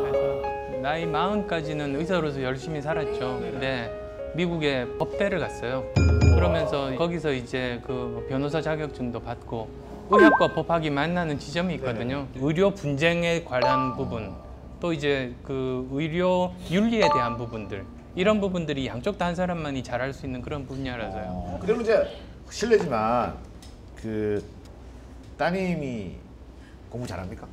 그래서 나이 40까지는 의사로서 열심히 살았죠. 근데 미국에 법대를 갔어요. 그러면서 거기서 이제 그 변호사 자격증도 받고 의학과 법학이 만나는 지점이 있거든요. 의료 분쟁에 관한 부분, 또 이제 그 의료 윤리에 대한 부분들, 이런 부분들이 양쪽 다 한 사람만이 잘할 수 있는 그런 분야라서요. 그러면 이제 실례지만 그 따님이 공부 잘합니까?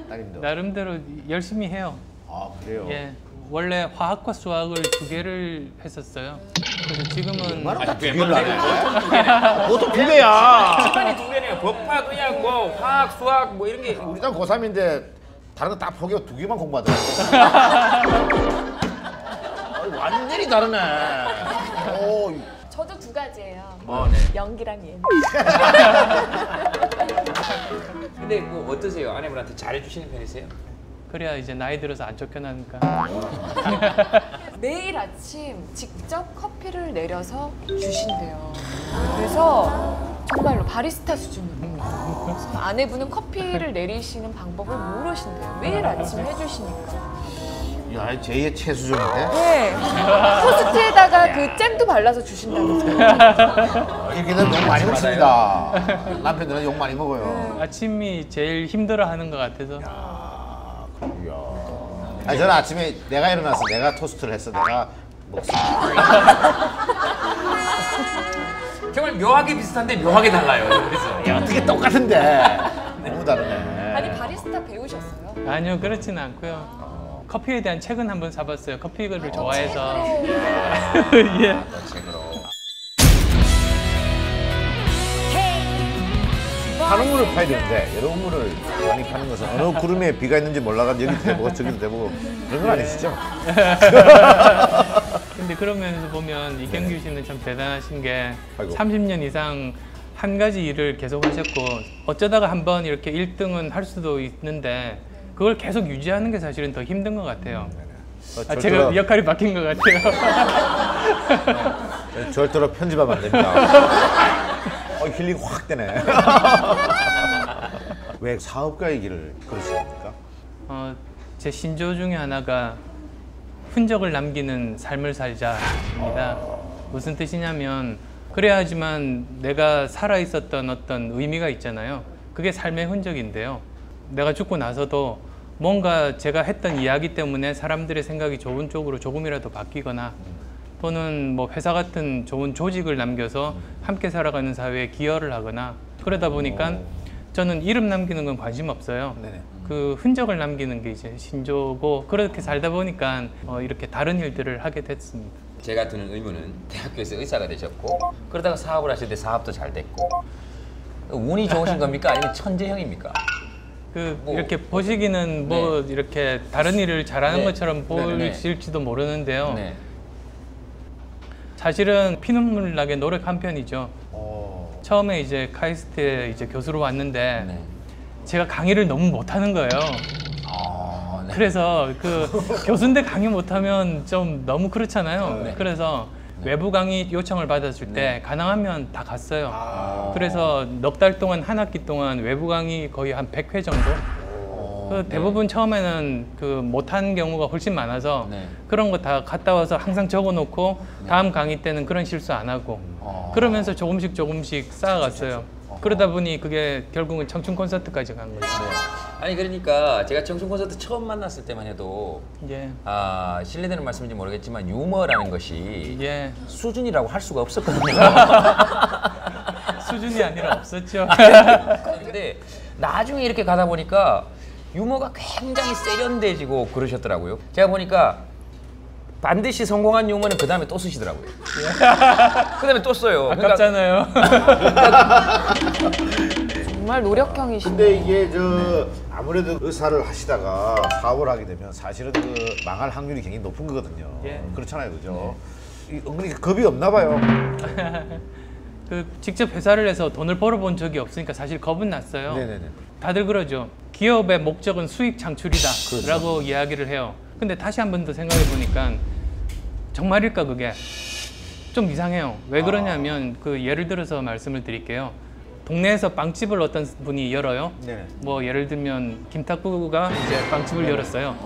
따님도 나름대로 열심히 해요. 아 그래요? 예, 원래 화학과 수학을 2개를 했었어요. 그래서 지금은 두 개를 안 해? 보통 2개야. 시간이 2개네요. 법학, 의학, 뭐 화학, 수학 뭐 이런 게. 우리 딸 고3인데 다른 거 다 포기하고 2개만 공부하더라고. 완전히 다르네. 오. 저도 2가지예요. 네. 연기랑 예능. 근데 뭐 어떠세요? 아내분한테 잘해주시는 편이세요? 그래야 이제 나이 들어서 안 쫓겨나니까. 매일 아침 직접 커피를 내려서 주신대요. 그래서 정말로 바리스타 수준으로. 아내분은 커피를 내리시는 방법을 모르신대요. 매일 아침 해주시니까. 야, 제2의 최수종인데? 네. 토스트에다가 그 잼도 발라서 주신다면서요. 이렇게 되면 욕 많이 먹습니다. 남편들은 욕 많이 먹어요. 아침이 제일 힘들어하는 것 같아서. 아니, 저는 아침에 내가 일어나서 내가 토스트를 해서 내가 먹습니다. 정말 묘하게 비슷한데 묘하게 달라요. 그래서 야, 어떻게 똑같은데? 너무 다르네. 아니 바리스타 배우셨어요? 아니요, 그렇지는 않고요. 커피에 대한 책은 한번 사봤어요. 커피를 좋아해서. 예. 파는 물을 파야 되는데 여러 물을 많이 파는 것은 어느 구름에 비가 있는지 몰라가지고 여기도 대보고 저기도 대보고 그런 건 아니시죠? 근데 그런 면에서 보면 이경규 씨는 참 대단하신 게 아이고. 30년 이상 한 가지 일을 계속 하셨고 어쩌다가 한번 이렇게 1등은 할 수도 있는데 그걸 계속 유지하는 게 사실은 더 힘든 것 같아요. 제가 역할이 바뀐 것 같아요. 절대로 편집하면 안 됩니다. 힐링 확 되네. 왜 사업가의 길을 걸으십니까? 제 신조 중에 하나가 흔적을 남기는 삶을 살자입니다. 무슨 뜻이냐면 그래야지만 내가 살아있었던 어떤 의미가 있잖아요. 그게 삶의 흔적인데요. 내가 죽고 나서도 뭔가 제가 했던 이야기 때문에 사람들의 생각이 좋은 쪽으로 조금이라도 바뀌거나 또는 뭐 회사 같은 좋은 조직을 남겨서 함께 살아가는 사회에 기여를 하거나 그러다 보니까 저는 이름 남기는 건 관심 없어요. 네네. 그 흔적을 남기는 게 이제 신조고 그렇게 살다 보니까 이렇게 다른 일들을 하게 됐습니다. 제가 드는 의문은 대학교에서 의사가 되셨고 그러다가 사업을 하실 때 사업도 잘 됐고 운이 좋으신 겁니까? 아니면 천재형입니까? 이렇게 보시기는 뭐 이렇게 다른 일을 잘하는 것처럼 보일지도 모르는데요. 네. 사실은 피눈물 나게 노력한 편이죠. 처음에 이제 카이스트에 이제 교수로 왔는데 제가 강의를 너무 못하는 거예요. 그래서 그 교수인데 강의 못하면 좀 너무 그렇잖아요. 그래서 외부 강의 요청을 받았을 때 가능하면 다 갔어요. 그래서 넉 달 동안 한 학기 동안 외부 강의 거의 한 100회 정도? 대부분 처음에는 그 못한 경우가 훨씬 많아서 그런 거 다 갔다 와서 항상 적어놓고 다음 강의 때는 그런 실수 안 하고 그러면서 조금씩 쌓아갔어요. 그러다 보니 그게 결국은 청춘 콘서트까지 간 거죠. 아니 그러니까 제가 청춘 콘서트 처음 만났을 때만 해도 실례되는 말씀인지 모르겠지만 유머라는 것이 수준이라고 할 수가 없었거든요. 수준이 아니라 없었죠. 근데 나중에 이렇게 가다 보니까 유머가 굉장히 세련돼지고 그러셨더라고요. 제가 보니까 반드시 성공한 유머는 그 다음에 또 쓰시더라고요. 그 다음에 또 써요. 아깝잖아요. 정말 노력형이시네. 근데 이게 아무래도 의사를 하시다가 사업을 하게 되면 사실은 그 망할 확률이 굉장히 높은 거거든요. 그렇잖아요, 그죠? 은근히 겁이 없나 봐요. 직접 회사를 해서 돈을 벌어본 적이 없으니까 사실 겁은 났어요. 네네네. 다들 그러죠. 기업의 목적은 수익 창출이다 라고 이야기를 해요. 근데 다시 한 번 더 생각해 보니까 정말일까 그게 좀 이상해요. 왜 그러냐면 예를 들어서 말씀을 드릴게요. 동네에서 빵집을 어떤 분이 열어요. 네. 뭐 예를 들면 김탁구가 이제 빵집을 열었어요.